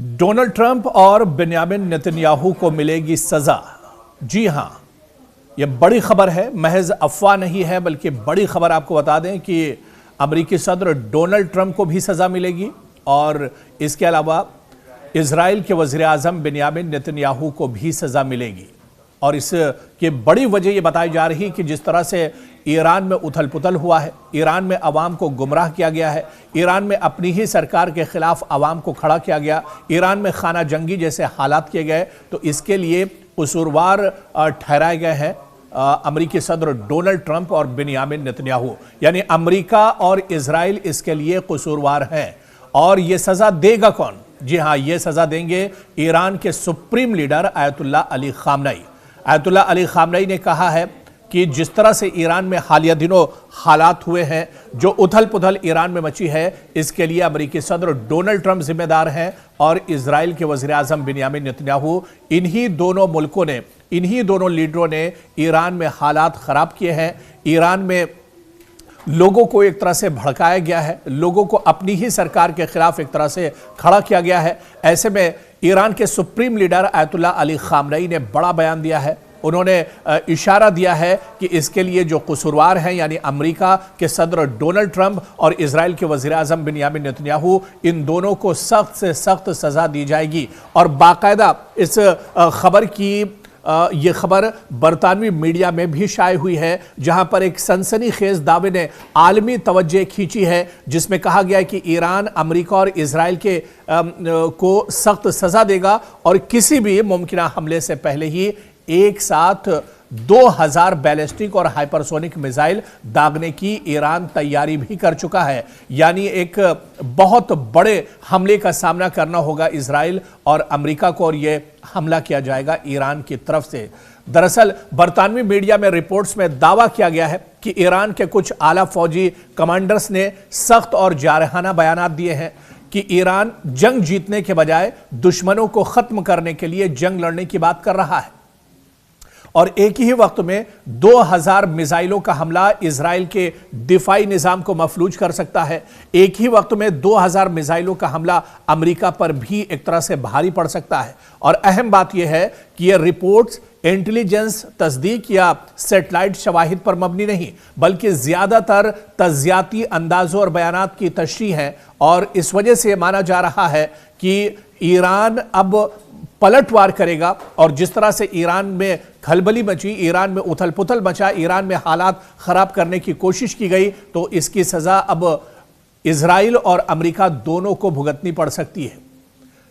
Donald Trump और Benjamin Netanyahu को मिलेगी सजा। जी हां, यह बड़ी खबर है, महज अफवाह नहीं है बल्कि बड़ी खबर। आपको बता दें कि अमेरिकी सदर डोनाल्ड ट्रंप को भी सजा मिलेगी और इसके अलावा इजराइल के वजीर आजम बेंयामिन नेतन्याहू को भी सजा मिलेगी। और इसकी बड़ी वजह यह बताई जा रही कि जिस तरह से ईरान में उथल पुथल हुआ है, ईरान में अवाम को गुमराह किया गया है, ईरान में अपनी ही सरकार के खिलाफ अवाम को खड़ा किया गया, ईरान में खाना जंगी जैसे हालात किए गए, तो इसके लिए कसूरवार ठहराए गए हैं अमेरिकी सदर डोनाल्ड ट्रंप और बेंयामिन नेतन्याहू। यानी अमेरिका और इजराइल इसके लिए कसूरवार हैं। और यह सजा देगा कौन? जी हां, यह सजा देंगे ईरान के supreme leader Ayatollah Ali Khamenei. Ayatollah Ali Khamenei ने कहा है कि जिस तरह से ईरान में हालिया दिनों हालात हुए हैं, जो उथल पुथल ईरान में मची है, इसके लिए अमेरिकी सदर डोनाल्ड ट्रंप जिम्मेदार हैं और इजराइल के वजीर आजम बेंयामिन नेतन्याहू। इन्हीं दोनों मुल्कों ने, इन्हीं दोनों लीडरों ने ईरान में हालात खराब किए हैं। ईरान में लोगों को एक तरह से भड़काया गया है, लोगों को अपनी ही सरकार के खिलाफ एक तरह से खड़ा किया गया है। ऐसे में ईरान के supreme leader Ayatollah Ali Khamenei ने बड़ा बयान दिया है। उन्होंने इशारा दिया है कि इसके लिए जो कसूरवार हैं, यानी अमेरिका के सदर डोनाल्ड ट्रंप और इजराइल के वजीर आजम बेंयामिन नेतन्याहू, इन दोनों को सख्त से सख्त सजा दी जाएगी। और बाकायदा इस खबर की ये खबर बरतानवी मीडिया में भी शाये हुई है, जहां पर एक सनसनीखेज दावे ने आलमी तवज्जो खींची है, जिसमें कहा गया है कि ईरान अमेरिका और इजराइल के को सख्त सजा देगा और किसी भी मुमकिन हमले से पहले ही एक साथ 2000 बैलिस्टिक और हाइपरसोनिक मिसाइल दागने की ईरान तैयारी भी कर चुका है। यानी एक बहुत बड़े हमले का सामना करना होगा इजराइल और अमेरिका को, और यह हमला किया जाएगा ईरान की तरफ से। दरअसल बरतानवी मीडिया में रिपोर्ट्स में दावा किया गया है कि ईरान के कुछ आला फौजी कमांडर्स ने सख्त और जारहाना बयानात दिए हैं कि ईरान जंग जीतने के बजाय दुश्मनों को खत्म करने के लिए जंग लड़ने की बात कर रहा है और एक ही वक्त में 2000 मिसाइलों का हमला इजराइल के दिफाई निजाम को मफलूज कर सकता है। एक ही वक्त में 2000 मिसाइलों का हमला अमेरिका पर भी एक तरह से भारी पड़ सकता है। और अहम बात यह है कि यह रिपोर्ट्स इंटेलिजेंस तस्दीक या सैटेलाइट शवाहिद पर मबनी नहीं, बल्कि ज्यादातर तज्जियाती अंदाजों और बयानात की तशरीह है। और इस वजह से माना जा रहा है कि ईरान अब पलटवार करेगा और जिस तरह से ईरान में खलबली मची, ईरान में उथल पुथल मचा, ईरान में हालात खराब करने की कोशिश की गई, तो इसकी सजा अब इजराइल और अमेरिका दोनों को भुगतनी पड़ सकती है।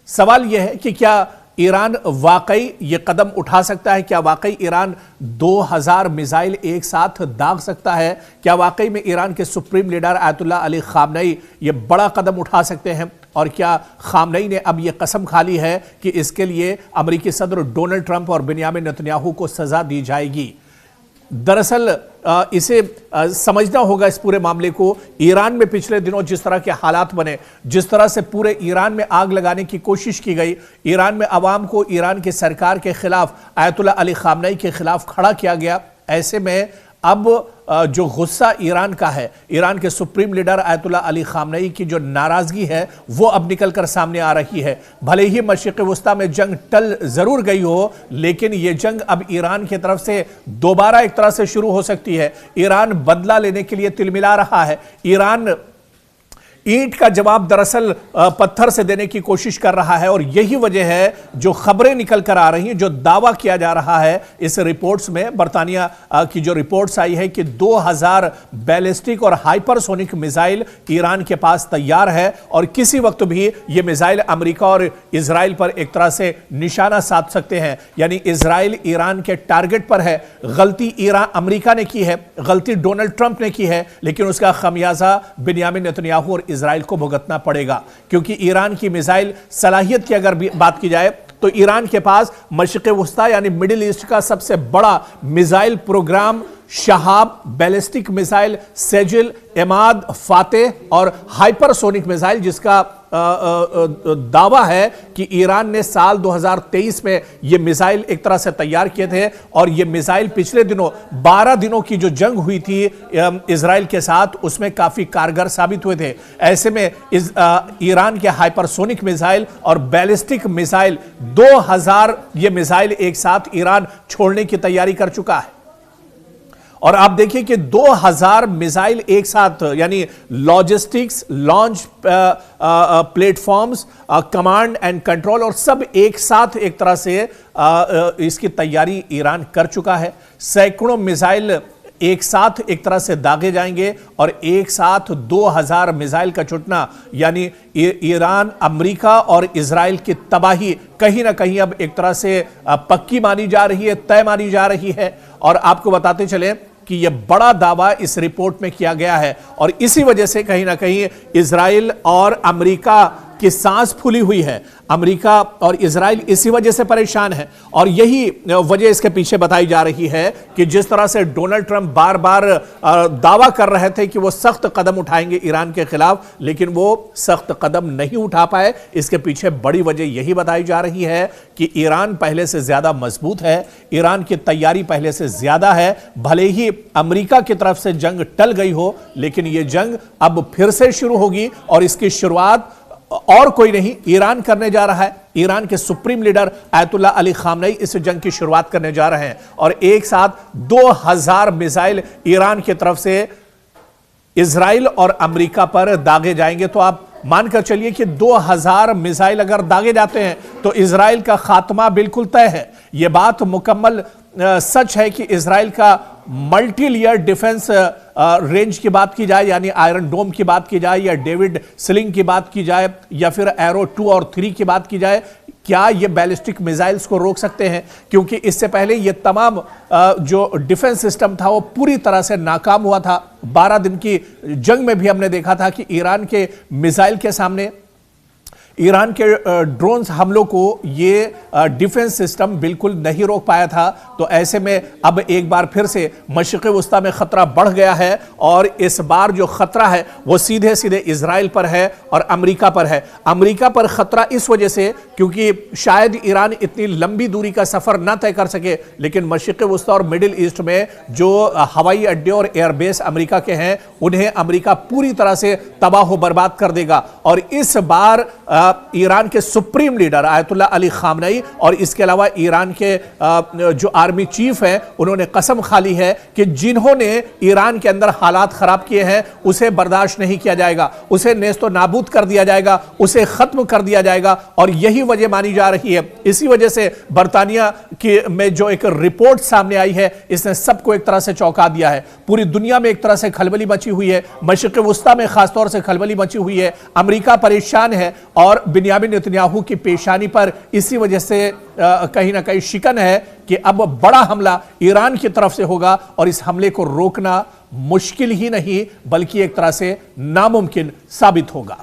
सवाल यह है कि क्या ईरान वाकई ये कदम उठा सकता है? क्या वाकई ईरान 2000 मिसाइल एक साथ दाग सकता है? क्या वाकई में ईरान के supreme leader Ayatollah Ali Khamenei ये बड़ा कदम उठा सकते हैं? और क्या खामनेई ने अब यह कसम खा ली है कि इसके लिए अमेरिकी सदर डोनाल्ड ट्रंप और बेंयामिन नेतन्याहू को सजा दी जाएगी? दरअसल इसे समझना होगा इस पूरे मामले को। ईरान में पिछले दिनों जिस तरह के हालात बने, जिस तरह से पूरे ईरान में आग लगाने की कोशिश की गई, ईरान में अवाम को ईरान की सरकार के खिलाफ, आयतुल्लाह अली खामनेई के खिलाफ खड़ा किया गया। ऐसे में अब जो गुस्सा ईरान का है, ईरान के supreme leader Ayatollah Ali Khamenei की जो नाराजगी है, वो अब निकलकर सामने आ रही है। भले ही मशरिक़ वुस्ता में जंग टल जरूर गई हो, लेकिन ये जंग अब ईरान की तरफ से दोबारा एक तरह से शुरू हो सकती है। ईरान बदला लेने के लिए तिलमिला रहा है। ईरान ईंट का जवाब दरअसल पत्थर से देने की कोशिश कर रहा है और यही वजह है जो खबरें निकल कर आ रही हैं, जो दावा किया जा रहा है इस रिपोर्ट्स में, बरतानिया की जो रिपोर्ट्स आई है कि 2000 बैलिस्टिक और हाइपरसोनिक मिसाइल ईरान के पास तैयार है और किसी वक्त भी ये मिसाइल अमेरिका और इजराइल पर एक तरह से निशाना साध सकते हैं। यानी इजराइल ईरान के टारगेट पर है। गलती ईरान अमेरिका ने की है, गलती डोनाल्ड ट्रंप ने की है, लेकिन उसका खमियाजा बेंयामिन नेतन्याहू और इजराइल को भुगतना पड़ेगा। क्योंकि ईरान की मिसाइल सलाहियत की अगर बात की जाए तो ईरान के पास मशरिक़ वुस्ता यानी मिडिल ईस्ट का सबसे बड़ा missile program Shahab, ballistic missile Sejjil, Emad, Fateh और हाइपरसोनिक मिसाइल जिसका दावा है कि ईरान ने साल 2023 में यह मिसाइल एक तरह से तैयार किए थे और यह मिसाइल पिछले दिनों 12 दिनों की जो जंग हुई थी इजराइल के साथ उसमें काफी कारगर साबित हुए थे। ऐसे में ईरान के हाइपरसोनिक मिसाइल और बैलिस्टिक मिसाइल 2000 ये मिसाइल एक साथ ईरान छोड़ने की तैयारी कर चुका है। और आप देखिए कि 2000 मिसाइल एक साथ, यानी logistics, launch platforms, command and control और सब एक साथ एक तरह से इसकी तैयारी ईरान कर चुका है। सैकड़ों मिसाइल एक साथ एक तरह से दागे जाएंगे और एक साथ 2000 मिसाइल का छूटना, यानी ईरान, अमेरिका और इजराइल की तबाही कहीं ना कहीं अब एक तरह से पक्की मानी जा रही है, तय मानी जा रही है। और आपको बताते चले कि यह बड़ा दावा इस रिपोर्ट में किया गया है और इसी वजह से कहीं ना कहीं इजराइल और अमेरिका की सांस फूली हुई है। अमेरिका और इजराइल इसी वजह से परेशान है और यही वजह इसके पीछे बताई जा रही है कि जिस तरह से डोनाल्ड ट्रंप बार बार दावा कर रहे थे कि वो सख्त कदम उठाएंगे ईरान के खिलाफ, लेकिन वो सख्त कदम नहीं उठा पाए। इसके पीछे बड़ी वजह यही बताई जा रही है कि ईरान पहले से ज्यादा मजबूत है, ईरान की तैयारी पहले से ज्यादा है। भले ही अमेरिका की तरफ से जंग टल गई हो, लेकिन यह जंग अब फिर से शुरू होगी और इसकी शुरुआत और कोई नहीं, ईरान करने जा रहा है। ईरान के supreme leader ayatollah Ali Khamenei इस जंग की शुरुआत करने जा रहे हैं और एक साथ 2000 मिसाइल ईरान की तरफ से इजराइल और अमेरिका पर दागे जाएंगे। तो आप मानकर चलिए कि 2000 मिसाइल अगर दागे जाते हैं तो इजराइल का खात्मा बिल्कुल तय है। यह बात मुकम्मल सच है कि इजराइल का मल्टी लेयर डिफेंस रेंज की बात की जाए, यानी आयरन डोम की बात की जाए या डेविड स्लिंग की बात की जाए या फिर एरो 2 और 3 की बात की जाए, क्या ये बैलिस्टिक मिसाइल्स को रोक सकते हैं? क्योंकि इससे पहले ये तमाम जो डिफेंस सिस्टम था वो पूरी तरह से नाकाम हुआ था। 12 दिन की जंग में भी हमने देखा था कि ईरान के मिसाइल के सामने, ईरान के ड्रोन्स हमलों को ये डिफेंस सिस्टम बिल्कुल नहीं रोक पाया था। तो ऐसे में अब एक बार फिर से मशरिक़ वस्ता में खतरा बढ़ गया है और इस बार जो खतरा है वो सीधे सीधे इजराइल पर है और अमेरिका पर है। अमेरिका पर खतरा इस वजह से क्योंकि शायद ईरान इतनी लंबी दूरी का सफर ना तय कर सके, लेकिन मशरिक़ वस्ता और मिडिल ईस्ट में जो हवाई अड्डे और एयरबेस अमेरिका के हैं उन्हें अमेरिका पूरी तरह से तबाह बर्बाद कर देगा। और इस बार ईरान के supreme leader ayatollah Ali Khamenei और इसके अलावा ईरान के जो आर्मी चीफ हैं उन्होंने कसम खा ली है कि जिन्होंने ईरान के अंदर हालात खराब किए हैं उसे बर्दाश्त नहीं किया जाएगा, उसे नेस्तो नाबूद कर दिया जाएगा, उसे खत्म कर दिया जाएगा। और यही वजह मानी जा रही है। इसी वजह से बर्तानिया की में जो एक रिपोर्ट सामने आई है इसने सबको एक तरह से चौंका दिया है। पूरी दुनिया में एक तरह से खलबली मची हुई है, मशरिक़ वस्ता में खासतौर से खलबली मची हुई है। अमेरिका परेशान है और बिन्यामिन नेतन्याहू की पेशानी पर इसी वजह से कहीं ना कहीं शिकन है कि अब बड़ा हमला ईरान की तरफ से होगा और इस हमले को रोकना मुश्किल ही नहीं बल्कि एक तरह से नामुमकिन साबित होगा।